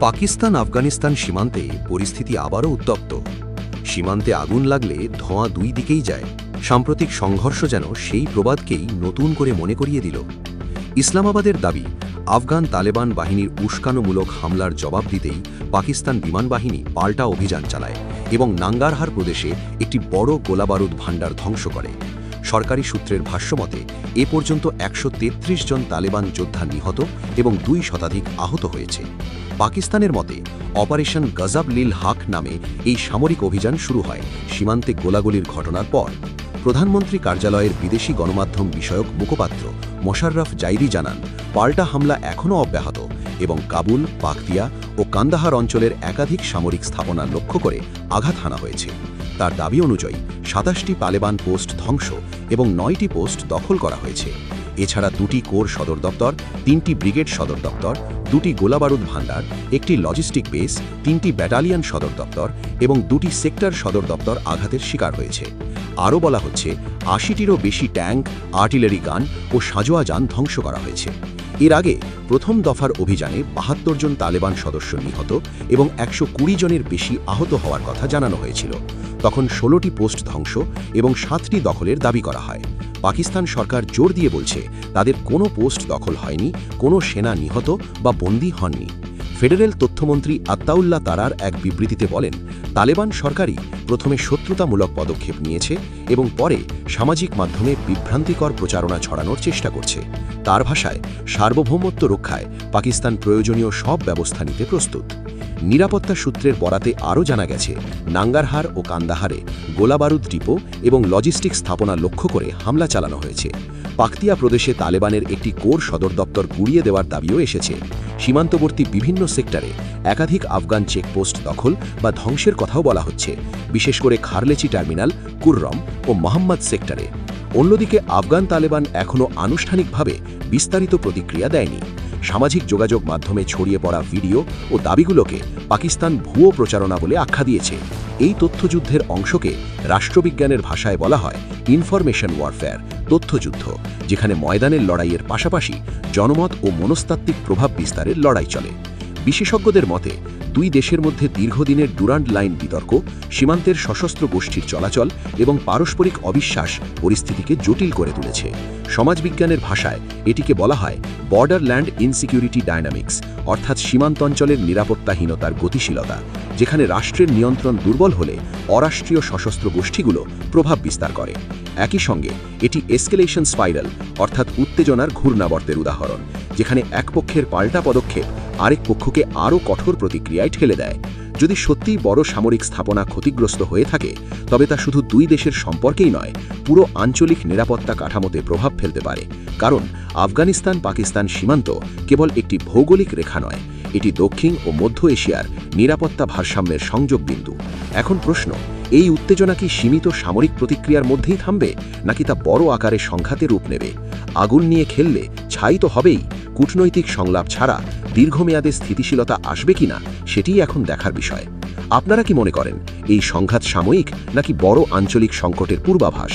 পাকিস্তান আফগানিস্তান সীমান্তে পরিস্থিতি আবারও উত্তপ্ত। সীমান্তে আগুন লাগলে ধোঁয়া দুই দিকেই যায়। সাম্প্রতিক সংঘর্ষ যেন সেই প্রবাদকেই নতুন করে মনে করিয়ে দিল। ইসলামাবাদের দাবি, আফগান তালেবান বাহিনীর উস্কানোমূলক হামলার জবাব দিতেই পাকিস্তান বিমান বাহিনী পাল্টা অভিযান চালায় এবং নাঙ্গারহার প্রদেশে একটি বড় গোলাবারুদ ভাণ্ডার ধ্বংস করে। সরকারি সূত্রের ভাষ্যমতে এ পর্যন্ত ১৩৩ জন তালেবান যোদ্ধা নিহত এবং ২ শতাধিক আহত হয়েছে। পাকিস্তানের মতে অপারেশন গজব লিল হাক নামে এই সামরিক অভিযান শুরু হয় সীমান্তে গোলাগুলির ঘটনার পর। প্রধানমন্ত্রী কার্যালয়ের বিদেশি গণমাধ্যম বিষয়ক মুখপাত্র মোশাররফ জাইদি জানান, পাল্টা হামলা এখনও অব্যাহত এবং কাবুল, পাকতিয়া ও কান্দাহার অঞ্চলের একাধিক সামরিক স্থাপনা লক্ষ্য করে আঘাত হানা হয়েছে। তার দাবি অনুযায়ী ২৭টি তালেবান পোস্ট ধ্বংস এবং ৯টি পোস্ট দখল করা হয়েছে। এছাড়া ২টি কোর সদর দপ্তর, ৩টি ব্রিগেড সদর দপ্তর, ২টি গোলাবারুদ ভাণ্ডার, একটি লজিস্টিক বেস, ৩টি ব্যাটালিয়ন সদর দপ্তর এবং ২টি সেক্টর সদর দপ্তর আঘাতের শিকার হয়েছে। আরও বলা হচ্ছে ৮০টিরও বেশি ট্যাঙ্ক, আর্টিলারি গান ও সাঁজোয়া যান ধ্বংস করা হয়েছে। এর আগে প্রথম দফার অভিযানে ৭২ জন তালেবান সদস্য নিহত এবং ১২০ জনের বেশি আহত হওয়ার কথা জানানো হয়েছিল। তখন ১৬টি পোস্ট ধ্বংস এবং ৭টি দখলের দাবি করা হয়। পাকিস্তান সরকার জোর দিয়ে বলছে তাদের কোনো পোস্ট দখল হয়নি, কোনো সেনা নিহত বা বন্দী হননি। ফেডারেল তথ্যমন্ত্রী আত্তাউল্লাহ তারার এক বিবৃতিতে বলেন, তালেবান সরকারই প্রথমে শত্রুতামূলক পদক্ষেপ নিয়েছে এবং পরে সামাজিক মাধ্যমে বিভ্রান্তিকর প্রচারণা ছড়ানোর চেষ্টা করছে। তার ভাষায়, সার্বভৌমত্ব রক্ষায় পাকিস্তান প্রয়োজনীয় সব ব্যবস্থা নিতে প্রস্তুত। নিরাপত্তা সূত্রের বরাতে আরও জানা গেছে, নাঙ্গারহার ও কান্দাহারে গোলাবারুদ ডিপো এবং লজিস্টিক স্থাপনা লক্ষ্য করে হামলা চালানো হয়েছে। পাকতিয়া প্রদেশে তালেবানের একটি কোর সদর দপ্তর গুড়িয়ে দেওয়ার দাবিও এসেছে। সীমান্তবর্তী বিভিন্ন সেক্টরে একাধিক আফগান চেকপোস্ট দখল বা ধ্বংসের কথাও বলা হচ্ছে, বিশেষ করে খারলেচি টার্মিনাল, কুররম ও মোহাম্মদ সেক্টরে। অন্যদিকে আফগান তালেবান এখনও আনুষ্ঠানিকভাবে বিস্তারিত প্রতিক্রিয়া দেয়নি। সামাজিক যোগাযোগ মাধ্যমে ছড়িয়ে পড়া ভিডিও ও দাবিগুলোকে পাকিস্তান ভুয়ো প্রচারণা বলে আখ্যা দিয়েছে। এই তথ্যযুদ্ধের অংশকে রাষ্ট্রবিজ্ঞানের ভাষায় বলা হয় ইনফরমেশন ওয়ারফেয়ার, তথ্যযুদ্ধ, যেখানে ময়দানের লড়াইয়ের পাশাপাশি জনমত ও মনস্তাত্ত্বিক প্রভাব বিস্তারের লড়াই চলে। বিশেষজ্ঞদের মতে, দুই দেশের মধ্যে দীর্ঘদিনের ডুরান্ড লাইন বিতর্ক, সীমান্তের সশস্ত্র গোষ্ঠীর চলাচল এবং পারস্পরিক অবিশ্বাস পরিস্থিতিকে জটিল করে তুলেছে। সমাজবিজ্ঞানের ভাষায় এটিকে বলা হয় বর্ডারল্যান্ড ইনসিকিউরিটি ডায়নামিক্স, অর্থাৎ সীমান্তঞ্চলের নিরাপত্তাহীনতার গতিশীলতা, যেখানে রাষ্ট্রের নিয়ন্ত্রণ দুর্বল হলে অরাষ্ট্রীয় সশস্ত্র গোষ্ঠীগুলো প্রভাব বিস্তার করে। একই সঙ্গে এটি এসকেলেশন স্পাইরাল, অর্থাৎ উত্তেজনার ঘূর্ণাবর্তের উদাহরণ, যেখানে এক পক্ষের পাল্টা পদক্ষেপ আরেক পক্ষকে আরও কঠোর প্রতিক্রিয়ায় ঠেলে দেয়। যদি সত্যিই বড় সামরিক স্থাপনা ক্ষতিগ্রস্ত হয়ে থাকে, তবে তা শুধু দুই দেশের সম্পর্কেই নয়, পুরো আঞ্চলিক নিরাপত্তা কাঠামোতে প্রভাব ফেলতে পারে। কারণ আফগানিস্তান পাকিস্তান সীমান্ত কেবল একটি ভৌগোলিক রেখা নয়, এটি দক্ষিণ ও মধ্য এশিয়ার নিরাপত্তা ভারসাম্যের সংযোগ বিন্দু। এখন প্রশ্ন, এই উত্তেজনা কি সীমিত সামরিক প্রতিক্রিয়ার মধ্যেই থামবে, নাকি তা বড় আকারে সংঘাতে রূপ নেবে? আগুন নিয়ে খেললে ছাই তো হবেই, কূটনৈতিক সংলাপ ছাড়া দীর্ঘমেয়াদে স্থিতিশীলতা আসবে কিনা সেটিই এখন দেখার বিষয়। আপনারা কি মনে করেন, এই সংঘাত সাময়িক নাকি বড় আঞ্চলিক সংকটের পূর্বাভাস?